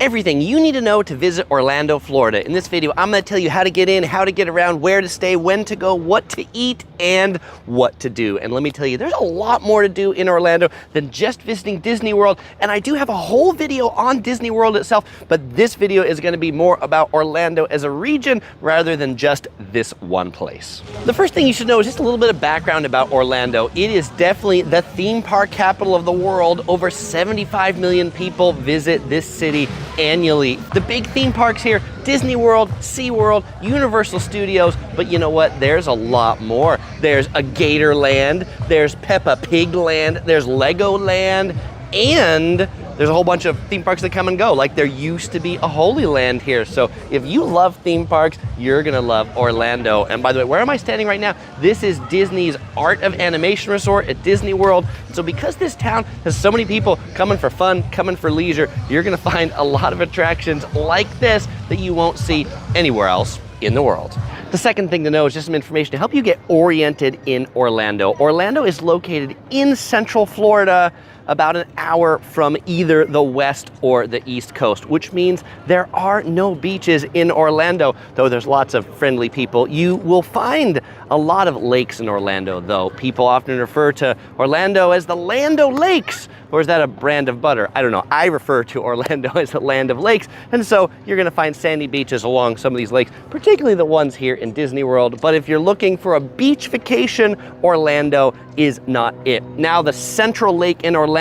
everything you need to know to visit Orlando, Florida. In this video, I'm going to tell you how to get in, how to get around, where to stay, when to go, what to eat, and what to do. And let me tell you, there's a lot more to do in Orlando than just visiting Disney World. And I do have a whole video on Disney World itself, but this video is going to be more about Orlando as a region rather than just this one place. The first thing you should know is just a little bit of background about Orlando. It is definitely the theme park capital of the world. Over 75 million people visit this city annually. The big theme parks here, Disney World, SeaWorld, Universal Studios, but you know what? There's a lot more. There's a Gatorland, there's Peppa Pig Land, there's Legoland, and there's a whole bunch of theme parks that come and go. Like there used to be a Holy Land here. So if you love theme parks, you're gonna love Orlando. And by the way, where am I standing right now? This is Disney's Art of Animation Resort at Disney World. So because this town has so many people coming for fun, coming for leisure, you're gonna find a lot of attractions like this that you won't see anywhere else in the world. The second thing to know is just some information to help you get oriented in Orlando. Orlando is located in Central Florida, about an hour from either the west or the east coast, which means there are no beaches in Orlando, though there's lots of friendly people. You will find a lot of lakes in Orlando, though. People often refer to Orlando as the Land of Lakes, or is that a brand of butter? I don't know. I refer to Orlando as the Land of Lakes, and so you're gonna find sandy beaches along some of these lakes, particularly the ones here in Disney World. But if you're looking for a beach vacation, Orlando is not it. Now, the central lake in Orlando,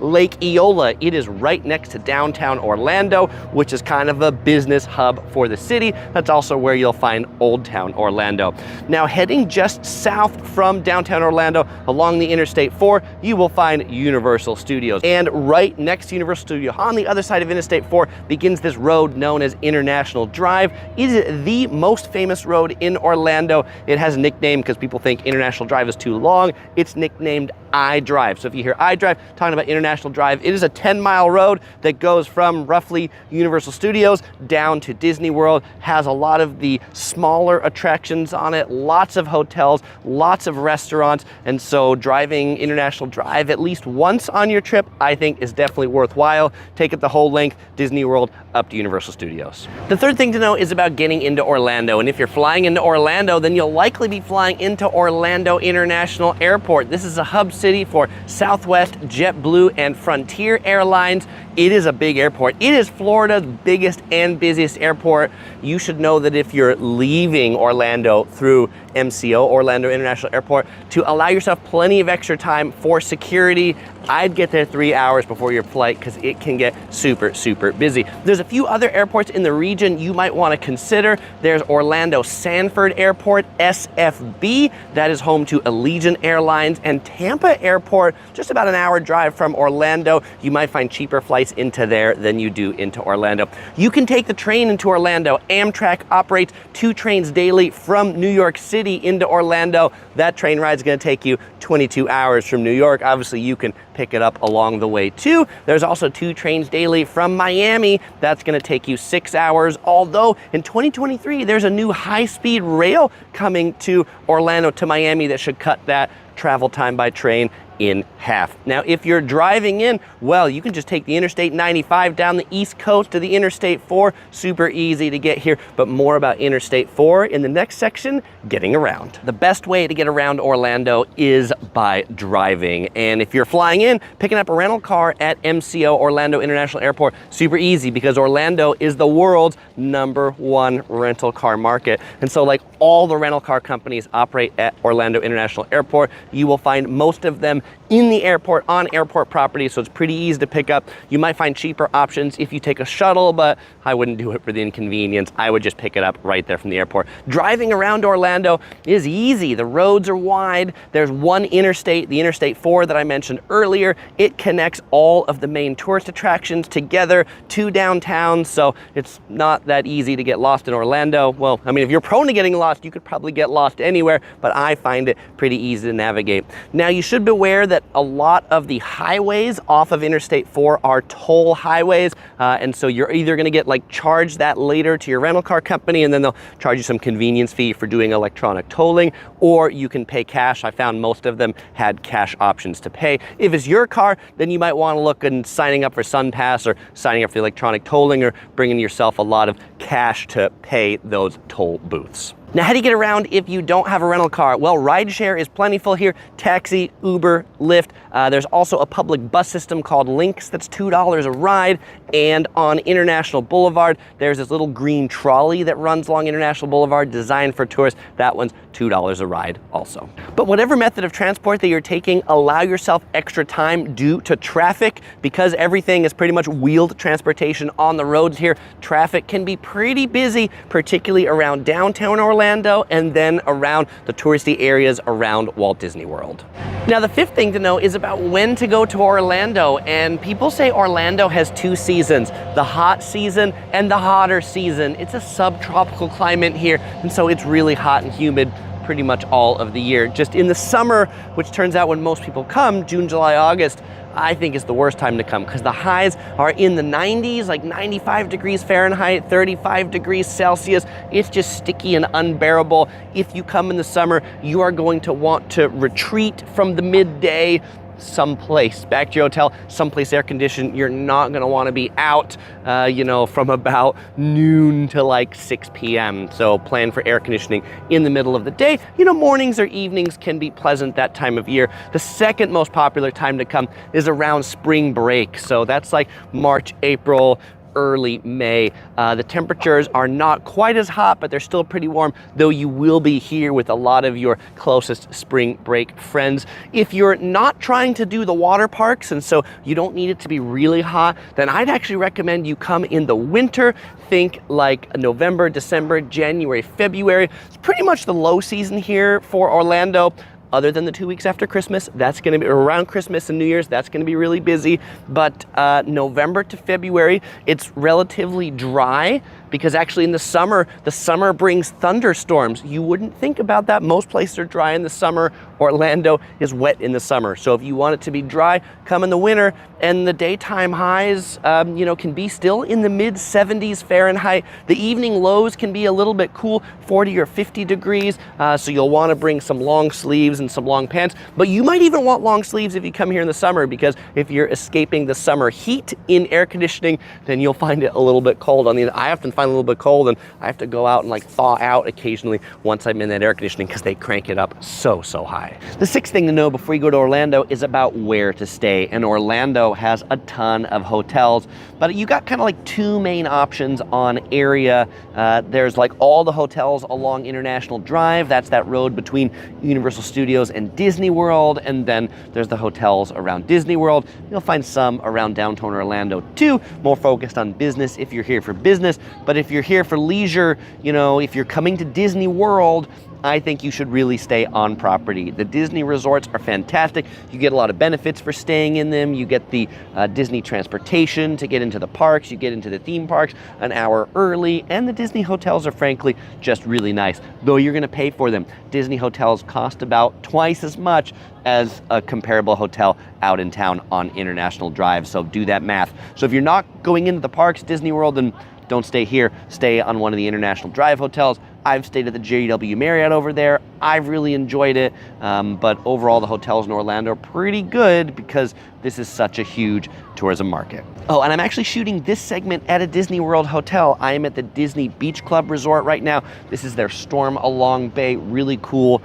Lake Eola, it is right next to downtown Orlando, which is kind of a business hub for the city. That's also where you'll find Old Town Orlando. Now, heading just south from downtown Orlando along the Interstate 4, you will find Universal Studios. And right next to Universal Studios, on the other side of Interstate 4, begins this road known as International Drive. It is the most famous road in Orlando. It has a nickname because people think International Drive is too long. It's nicknamed I-Drive. So if you hear I-Drive, talking about International Drive, it is a 10-mile road that goes from roughly Universal Studios down to Disney World, has a lot of the smaller attractions on it, lots of hotels, lots of restaurants, and so driving International Drive at least once on your trip, I think is definitely worthwhile. Take it the whole length, Disney World up to Universal Studios. The third thing to know is about getting into Orlando, and if you're flying into Orlando, then you'll likely be flying into Orlando International Airport. This is a hub city for Southwest, JetBlue, and Frontier Airlines. It is a big airport. It is Florida's biggest and busiest airport. You should know that if you're leaving Orlando through MCO, Orlando International Airport, to allow yourself plenty of extra time for security, I'd get there 3 hours before your flight because it can get super, super busy. There's a few other airports in the region you might want to consider. There's Orlando Sanford Airport, SFB, that is home to Allegiant Airlines, and Tampa Airport, just about an hour drive from Orlando. You might find cheaper flights into there than you do into Orlando. You can take the train into Orlando. Amtrak operates 2 trains daily from New York City into Orlando. That train ride is going to take you 22 hours from New York. Obviously, you can pick it up along the way too. There's also 2 trains daily from Miami. That's going to take you 6 hours. Although in 2023, there's a new high-speed rail coming to Orlando to Miami that should cut that travel time by train in half. Now, if you're driving in, well, you can just take the Interstate 95 down the East Coast to the Interstate 4. Super easy to get here, but more about Interstate 4 in the next section, getting around. The best way to get around Orlando is by driving. And if you're flying in, picking up a rental car at MCO, Orlando International Airport, super easy because Orlando is the world's #1 rental car market. And so like all the rental car companies operate at Orlando International Airport, you will find most of them in the airport, on airport property, so it's pretty easy to pick up. You might find cheaper options if you take a shuttle, but I wouldn't do it for the inconvenience. I would just pick it up right there from the airport. Driving around Orlando is easy. The roads are wide. There's one interstate, the Interstate 4 that I mentioned earlier. It connects all of the main tourist attractions together to downtown, so it's not that easy to get lost in Orlando. Well, I mean, if you're prone to getting lost, you could probably get lost anywhere, but I find it pretty easy to navigate. Now, you should beware aware that a lot of the highways off of Interstate 4 are toll highways, and so you're either going to get like charged that later to your rental car company, and then they'll charge you some convenience fee for doing electronic tolling, or you can pay cash. I found most of them had cash options to pay. If it's your car, then you might want to look at signing up for SunPass or signing up for electronic tolling, or bringing yourself a lot of cash to pay those toll booths. Now, how do you get around if you don't have a rental car? Well, rideshare is plentiful here. Taxi, Uber, Lyft. There's also a public bus system called Lynx that's $2 a ride. And on International Boulevard, there's this little green trolley that runs along International Boulevard, designed for tourists. That one's $2 a ride also. But whatever method of transport that you're taking, allow yourself extra time due to traffic. Because everything is pretty much wheeled transportation on the roads here, traffic can be pretty busy, particularly around downtown Orlando and then around the touristy areas around Walt Disney World. Now, the fifth thing to know is about when to go to Orlando. And people say Orlando has two seasons, the hot season and the hotter season. It's a subtropical climate here, and so it's really hot and humid pretty much all of the year. Just in the summer, which turns out when most people come, June, July, August, I think is the worst time to come, because the highs are in the 90s, like 95 degrees Fahrenheit, 35 degrees Celsius. It's just sticky and unbearable. If you come in the summer, you are going to want to retreat from the midday someplace, back to your hotel, someplace air conditioned. You're not going to want to be out, from about noon to like 6 p.m. So plan for air conditioning in the middle of the day. Mornings or evenings can be pleasant that time of year. The second most popular time to come is around spring break. So that's like March, April, early May. The temperatures are not quite as hot, but they're still pretty warm, though you will be here with a lot of your closest spring break friends. If you're not trying to do the water parks, and so you don't need it to be really hot, then I'd actually recommend you come in the winter. Think like November, December, January, February. It's pretty much the low season here for Orlando. Other than the 2 weeks after Christmas, that's going to be around Christmas and New Year's, that's going to be really busy. But November to February, it's relatively dry, because actually in the summer brings thunderstorms. You wouldn't think about that. Most places are dry in the summer. Orlando is wet in the summer. So if you want it to be dry, come in the winter, and the daytime highs, can be still in the mid 70s Fahrenheit. The evening lows can be a little bit cool, 40 or 50 degrees. So you'll want to bring some long sleeves and some long pants, but you might even want long sleeves if you come here in the summer, because if you're escaping the summer heat in air conditioning, then you'll find it a little bit cold. I often find a little bit cold, and I have to go out and like thaw out occasionally once I'm in that air conditioning, because they crank it up so high. The sixth thing to know before you go to Orlando is about where to stay. And Orlando has a ton of hotels, but you got kind of like two main options on area. There's like all the hotels along International Drive. That's that road between Universal Studios and Disney World. And then there's the hotels around Disney World. You'll find some around downtown Orlando too, more focused on business if you're here for business. But if you're here for leisure, if you're coming to Disney World, I think you should really stay on property. The Disney resorts are fantastic. You get a lot of benefits for staying in them. You get the Disney transportation to get into the parks. You get into the theme parks an hour early. And the Disney hotels are frankly just really nice, though you're going to pay for them. Disney hotels cost about twice as much as a comparable hotel out in town on International Drive. So do that math. So if you're not going into the parks, Disney World, then don't stay here. Stay on one of the International Drive hotels. I've stayed at the JW Marriott over there. I've really enjoyed it, but overall the hotels in Orlando are pretty good because this is such a huge tourism market. Oh, and I'm actually shooting this segment at a Disney World hotel. I am at the Disney Beach Club Resort right now. This is their Storm Along Bay, really cool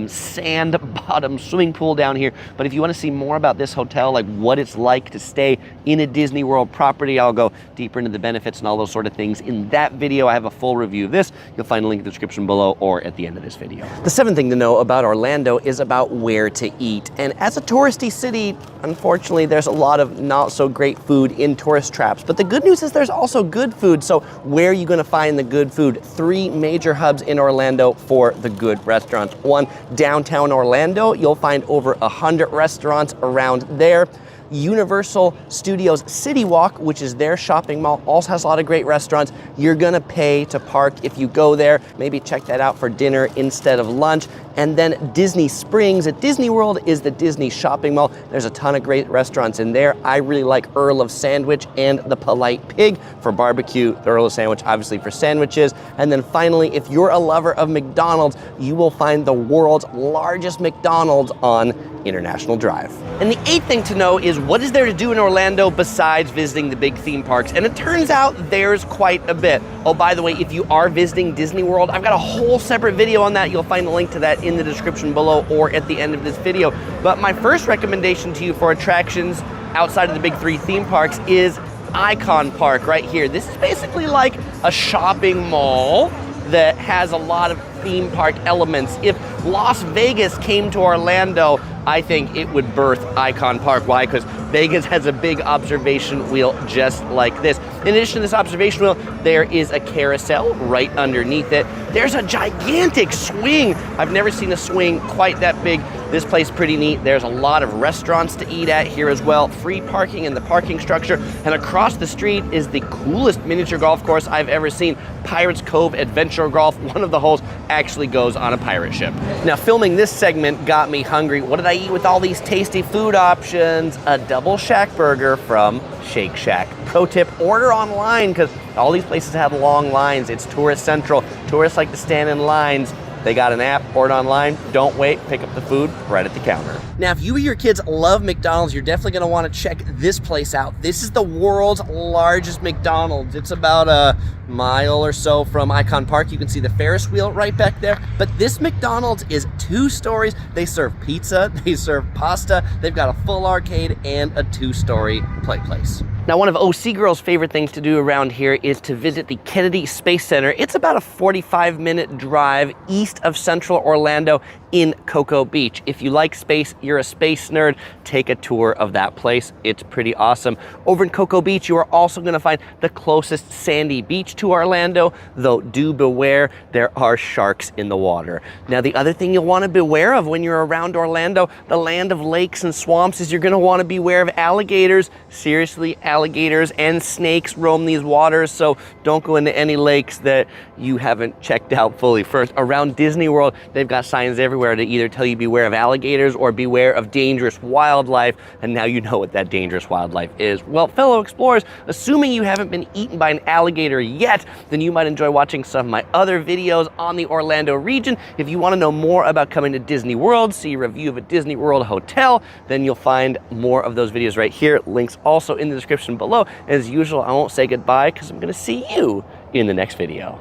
sand bottom swimming pool down here. But if you want to see more about this hotel, like what it's like to stay in a Disney World property, I'll go deeper into the benefits and all those sort of things in that video. I have a full review of this. You'll find a link in the description below or at the end of this video. The seventh thing to know about Orlando is about where to eat. And as a touristy city, unfortunately, there's a lot of not so great food in tourist traps. But the good news is there's also good food. So where are you going to find the good food? 3 major hubs in Orlando for the good restaurants. One, downtown Orlando. You'll find over 100 restaurants around there. Universal Studios City Walk, which is their shopping mall, also has a lot of great restaurants. You're gonna pay to park if you go there. Maybe check that out for dinner instead of lunch. And then Disney Springs at Disney World is the Disney shopping mall. There's a ton of great restaurants in there. I really like Earl of Sandwich and the Polite Pig for barbecue, the Earl of Sandwich obviously for sandwiches. And then finally, if you're a lover of McDonald's, you will find the world's largest McDonald's on International Drive. And the 8th thing to know is, what is there to do in Orlando besides visiting the big theme parks? And it turns out there's quite a bit. Oh, by the way, if you are visiting Disney World, I've got a whole separate video on that. You'll find a link to that in the description below or at the end of this video. But my first recommendation to you for attractions outside of the big 3 theme parks is Icon Park right here. This is basically like a shopping mall that has a lot of theme park elements. If Las Vegas came to Orlando, I think it would birth Icon Park. Why? Because Vegas has a big observation wheel just like this. In addition to this observation wheel, there is a carousel right underneath it. There's a gigantic swing. I've never seen a swing quite that big. This place is pretty neat. There's a lot of restaurants to eat at here as well. Free parking in the parking structure. And across the street is the coolest miniature golf course I've ever seen. Pirates Cove Adventure Golf. One of the holes actually goes on a pirate ship. Now, filming this segment got me hungry. What did I eat with all these tasty food options? A double shack burger from Shake Shack. Pro tip, order online, because all these places have long lines. It's tourist central. Tourists like to stand in lines. They got an app, order online, don't wait, pick up the food right at the counter. Now, if you or your kids love McDonald's, you're definitely gonna wanna check this place out. This is the world's largest McDonald's. It's about a mile or so from Icon Park. You can see the Ferris wheel right back there. But this McDonald's is 2 stories. They serve pizza, they serve pasta, they've got a full arcade and a 2-story play place. Now, one of OC Girl's favorite things to do around here is to visit the Kennedy Space Center. It's about a 45-minute drive east of central Orlando in Cocoa Beach. If you like space, you're a space nerd, take a tour of that place. It's pretty awesome. Over in Cocoa Beach, you are also gonna find the closest sandy beach to Orlando, though do beware, there are sharks in the water. Now, the other thing you'll wanna beware of when you're around Orlando, the land of lakes and swamps, is you're gonna wanna beware of alligators. Seriously, alligators and snakes roam these waters, so don't go into any lakes that you haven't checked out fully first. Around Disney World, they've got signs everywhere to either tell you beware of alligators or beware of dangerous wildlife, and now you know what that dangerous wildlife is. Well, fellow explorers, assuming you haven't been eaten by an alligator yet, then you might enjoy watching some of my other videos on the Orlando region. If you want to know more about coming to Disney World, see a review of a Disney World hotel, then you'll find more of those videos right here. Links also in the description below. As usual, I won't say goodbye because I'm going to see you in the next video.